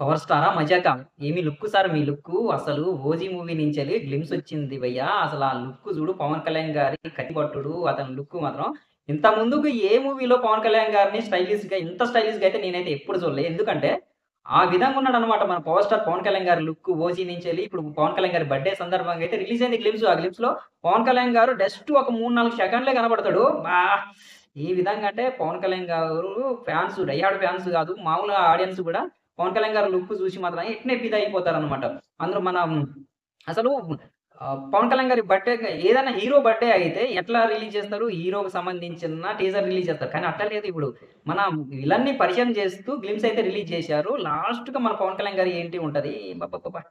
'Power స్టారా మజాకా' ఏమి look sir మీ look. అసలు 'OG' movie నుంచెల్లి గ్లింప్స్ వచ్చింది భయ్యా. అసలు ఆ లుక్ చూడు 'పవన్ కళ్యాణ్' గారి కత్తి పట్టుడు అతని లుక్ మాత్రం ఇంత ముందుకు ఏ మూవీలో 'పవన్ కళ్యాణ్' గారిని ఇంత స్టైలిష్‌గా అయితే నేనైతే ఎప్పుడు చూడలే. ఎందుకంటే ఆ విధంగా ఉన్నాడన్నమాట మన 'పవర్ స్టార్' 'పవన్ కళ్యాణ్' గారి లుక్ 'ఓజీ' నుంచెల్లి ఇప్పుడు 'పవన్ కళ్యాణ్' గారి బర్త్‌డే సందర్భంగా అయితే రిలీజ్ అయింది గ్లింప్స్. ఆ గ్లింప్స్‌లో 'పవన్ కళ్యాణ్' గారు జస్ట్ ఒక 3, 4 సెకండ్లే కనపడతాడు. ఏ విధంగా అంటే 'పవన్ కళ్యాణ్' గారు ఫ్యాన్స్ డై హార్డ్ ఫ్యాన్స్ కాదు. మామూలుగా ఆడియన్స్ కూడా 'పవన్ కళ్యాణ్' గారి లుక్ చూసి మాత్రం ఎట్నే ఫిదా అయిపోతారనమాట. అందులో మనం అసలు 'పవన్ కళ్యాణ్' గారి బర్త్‌డే ఏదైనా హీరో బర్త్‌డే అయితే ఎట్లా రిలీజ్ చేస్తారు? హీరోకి సంబంధించిన టీజర్ రిలీజ్ చేస్తారు. కానీ అట్లా లేదు ఇప్పుడు. మన విలన్‌ని పరిచయం చేస్తూ గ్లింప్స్ అయితే రిలీజ్ చేశారు. లాస్ట్‌గా మన 'పవన్ కళ్యాణ్' గారి ఏంటి ఉంటది. అబ్బబ్బబ్బా!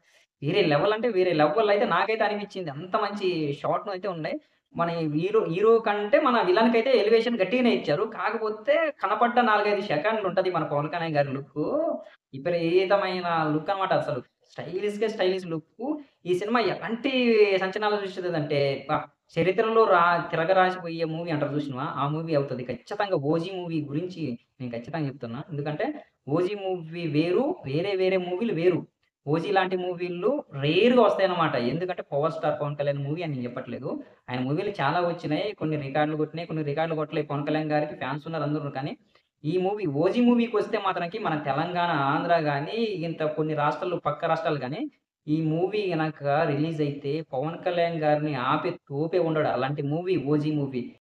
వేరే లెవెల్ అంటే వేరే లెవెల్ అయితే నాకైతే అనిపించింది. అంత మంచి షాట్‌నయితే ఉన్నాయి. మన హీరో కంటే మన విలన్‌కైతే ఎలివేషన్ గట్టిగానే ఇచ్చారు. కాకపోతే కనపడ్డ 4, 5 సెకండ్లుంటది మన 'పవన్ కళ్యాణ్' గారి లుక్కు. విపరీతమైన లుక్ అన్నమాట అసలు. స్టైలిష్‌గా స్టైలిష్ లుక్కు. ఈ సినిమా ఎలాంటి సంచలనాలు సృష్టిస్తదంటే అబ్బా! చరిత్రలో తిరగరాసిపోయే మూవీ అంటారు చూసినవా? ఆ మూవీ అవుతది. ఖచ్చితంగా 'ఓజీ' మూవీ గురించి నేను ఖచ్చితంగా చెప్తున్నా. ఎందుకంటే 'ఓజీ' మూవీ వేరు. వేరే వేరే మూవీలు వేరు. 'ఓజీ' లాంటి మూవీలు రేర్‌గా వస్తాయన్నమాట. ఎందుకంటే 'power star Pawan Kalyan' movie అని నేను చెప్పట్లేదు. ఆయన మూవీలు చాలా వచ్చినాయి. కొన్ని రికార్డులు కొట్టినాయి. కొన్ని రికార్డులు కొట్టలేదు. పవన్ కళ్యాణ్ గారికి ఫ్యాన్స్ ఉన్నారు అందరూ కానీ ఈ మూవీ 'ఓజీ' మూవీకొస్తే మాత్రానికి మన తెలంగాణ, ఆంధ్ర గాని ఇంత కొన్ని రాష్ట్రాలు పక్క రాష్ట్రాలు గాని ఈ మూవీ గనక రిలీజ్ అయితే పవన్ కళ్యాణ్ గారిని ఆపే తోపే ఉండడు. అలాంటి మూవీ 'ఓజీ' మూవీ.